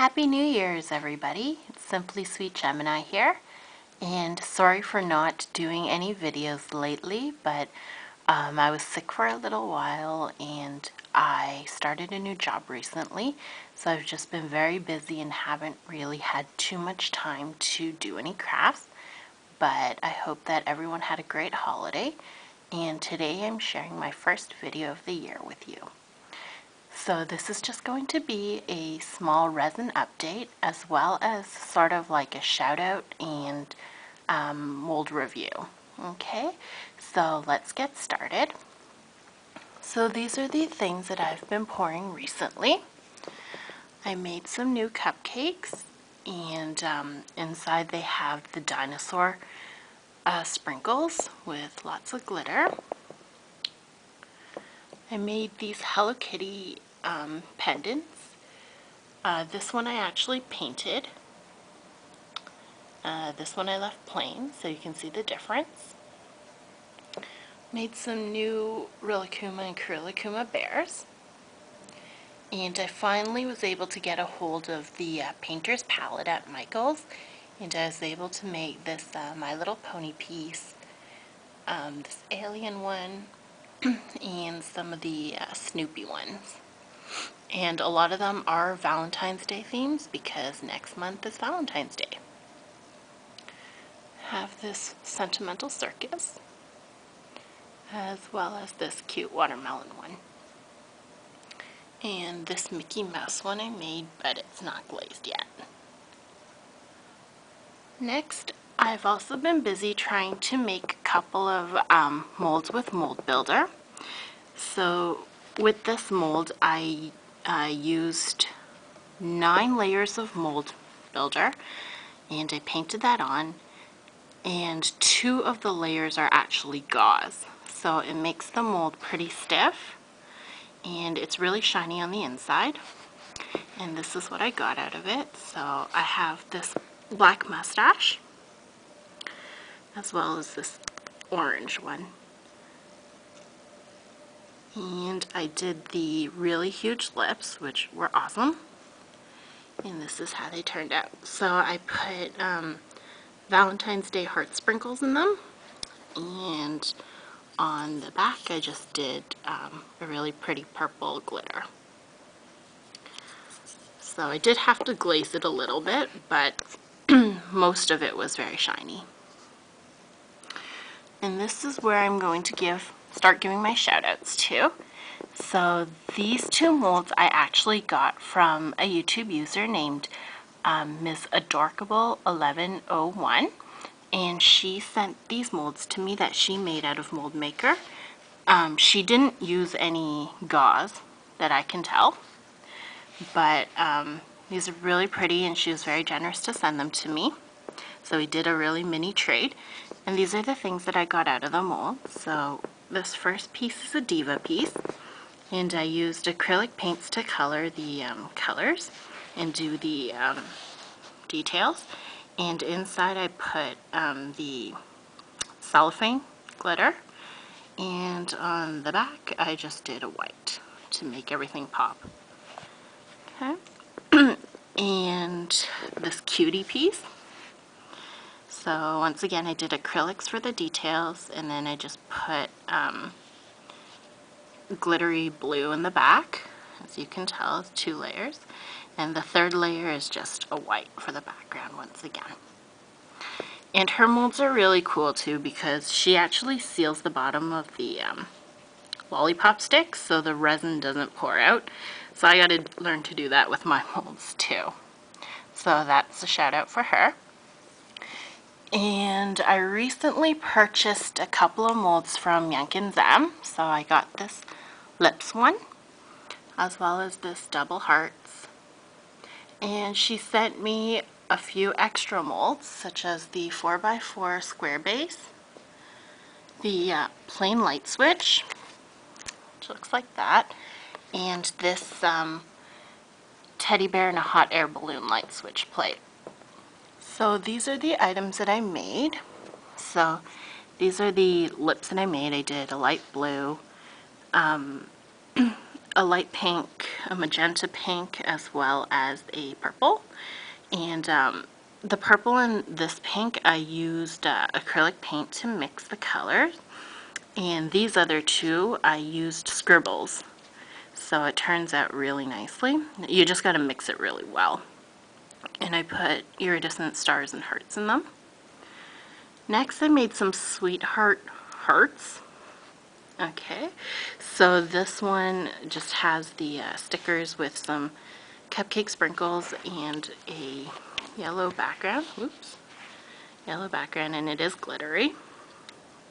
Happy New Year's, everybody. It's SimplySweetGemini here, and sorry for not doing any videos lately, but I was sick for a little while and I started a new job recently, so I've just been very busy and haven't really had too much time to do any crafts, but I hope that everyone had a great holiday, and today I'm sharing my first video of the year with you. So this is just going to be a small resin update as well as sort of like a shout out and mold review. Okay, so let's get started. So these are the things that I've been pouring recently. I made some new cupcakes, and inside they have the dinosaur sprinkles with lots of glitter. I made these Hello Kitty pendants. This one I actually painted. This one I left plain, so you can see the difference. Made some new Rilakkuma and Kurilakkuma bears. And I finally was able to get a hold of the painter's palette at Michael's, and I was able to make this My Little Pony piece, this alien one, and some of the Snoopy ones. And a lot of them are Valentine's Day themes because next month is Valentine's Day. Have this Sentimental Circus, as well as this cute watermelon one. And this Mickey Mouse one I made, but it's not glazed yet. Next, I've also been busy trying to make a couple of molds with Mold Builder. So with this mold, I used 9 layers of Mold Builder, and I painted that on, and 2 of the layers are actually gauze, so it makes the mold pretty stiff and it's really shiny on the inside. And this is what I got out of it. So I have this black mustache as well as this orange one, and I did the really huge lips, which were awesome, and this is how they turned out. So I put Valentine's Day heart sprinkles in them, and on the back I just did a really pretty purple glitter. So I did have to glaze it a little bit, but most of it was very shiny. And this is where I'm going to start giving my shout outs to. So these 2 molds I actually got from a YouTube user named MzAdorkable1101, and she sent these molds to me that she made out of Mold Maker. She didn't use any gauze that I can tell, but these are really pretty, and she was very generous to send them to me. So we did a really mini trade, and these are the things that I got out of the mold. So this first piece is a Diva piece, and I used acrylic paints to color the colors and do the details. And inside I put the cellophane glitter, and on the back I just did a white to make everything pop. Okay. And this cutie piece. So once again I did acrylics for the details, and then I just put glittery blue in the back. As you can tell, it's 2 layers, and the 3rd layer is just a white for the background once again. And her molds are really cool too, because she actually seals the bottom of the lollipop sticks so the resin doesn't pour out. So I gotta learn to do that with my molds too. So that's a shout out for her. And I recently purchased a couple of molds from Younkinsm. So I got this lips one, as well as this double hearts. And she sent me a few extra molds, such as the 4x4 square base, the plain light switch, which looks like that, and this teddy bear and a hot air balloon light switch plate. So these are the items that I made. So these are the lips that I made. I did a light blue, a light pink, a magenta pink, as well as a purple. And the purple and this pink, I used acrylic paint to mix the colors. And these other two, I used scribbles. So it turns out really nicely. You just got to mix it really well. And I put iridescent stars and hearts in them. Next, I made some sweetheart hearts. Okay, so this one just has the stickers with some cupcake sprinkles and a yellow background. Oops, yellow background, and it is glittery.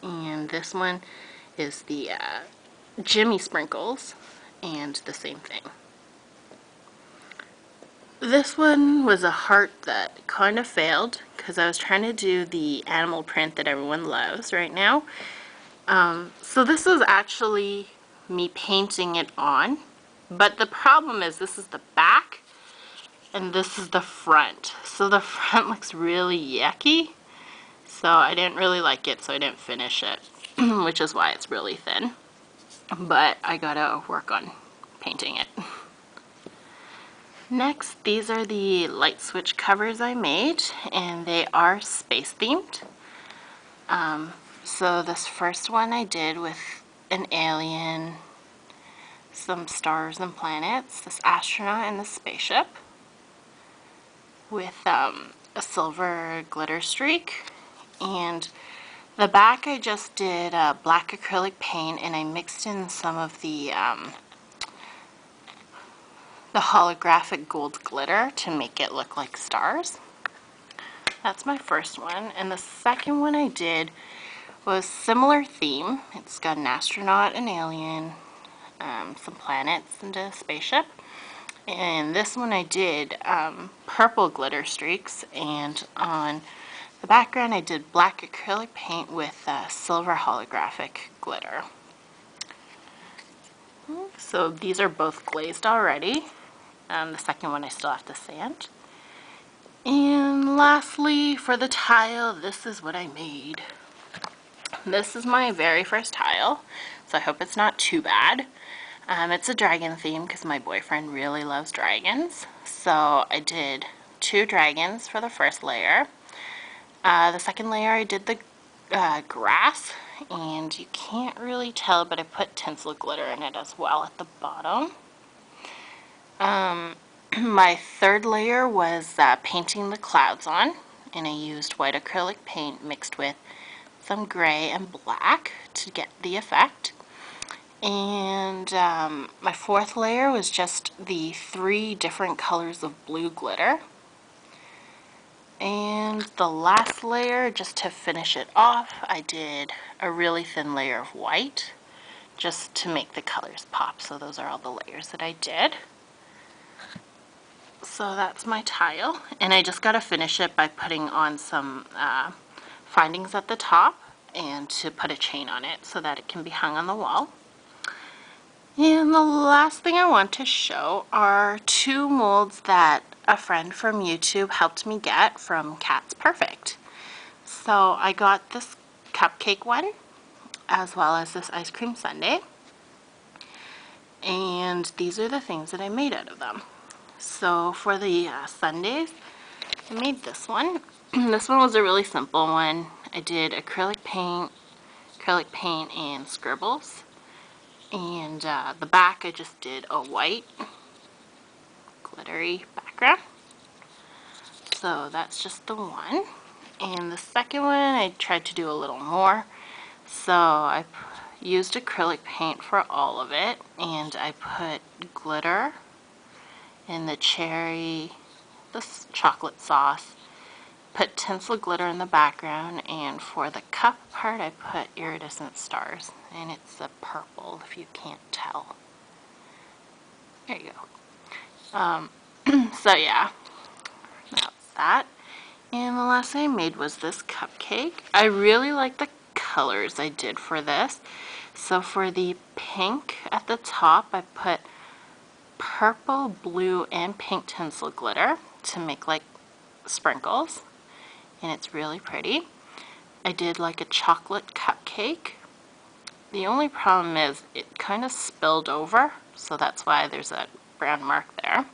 And this one is the Jimmy sprinkles, and the same thing. This one was a heart that kind of failed because I was trying to do the animal print that everyone loves right now. So this is actually me painting it on, but the problem is this is the back and this is the front. So the front looks really yucky, so I didn't really like it, so I didn't finish it, which is why it's really thin. But I gotta work on painting it. Next, these are the light switch covers I made, and they are space themed. So this first one I did with an alien, some stars and planets, this astronaut and the spaceship, with a silver glitter streak. And the back I just did black acrylic paint, and I mixed in some of the holographic gold glitter to make it look like stars. That's my first one. And the second one I did was similar theme. It's got an astronaut, an alien, some planets, and a spaceship. And this one I did purple glitter streaks, and on the background I did black acrylic paint with silver holographic glitter. So these are both glazed already. The second one I still have to sand. And lastly, for the tile, this is what I made. This is my very first tile, so I hope it's not too bad. It's a dragon theme because my boyfriend really loves dragons. So I did 2 dragons for the first layer. The second layer I did the grass, and you can't really tell, but I put tinsel glitter in it as well at the bottom. My third layer was painting the clouds on, and I used white acrylic paint mixed with some gray and black to get the effect. And my fourth layer was just the 3 different colors of blue glitter. And the last layer, just to finish it off, I did a really thin layer of white just to make the colors pop. So those are all the layers that I did. So that's my tile, and I just got to finish it by putting on some findings at the top and to put a chain on it so that it can be hung on the wall. And the last thing I want to show are 2 molds that a friend from YouTube helped me get from CatsPurrfect. So I got this cupcake one as well as this ice cream sundae, and these are the things that I made out of them. So for the sundaes, I made this one. This one was a really simple one. I did acrylic paint, and scribbles. And the back I just did a white glittery background. So that's just the one. And the second one I tried to do a little more. So I used acrylic paint for all of it, and I put glitter in the cherry, this chocolate sauce, put tinsel glitter in the background, and for the cup part I put iridescent stars, and it's a purple if you can't tell. There you go. So yeah, that's that. And the last thing I made was this cupcake. I really like the colors I did for this. So for the pink at the top, I put purple, blue, and pink tinsel glitter to make like sprinkles, and it's really pretty. I did like a chocolate cupcake. The only problem is it kind of spilled over, so that's why there's a brown mark there.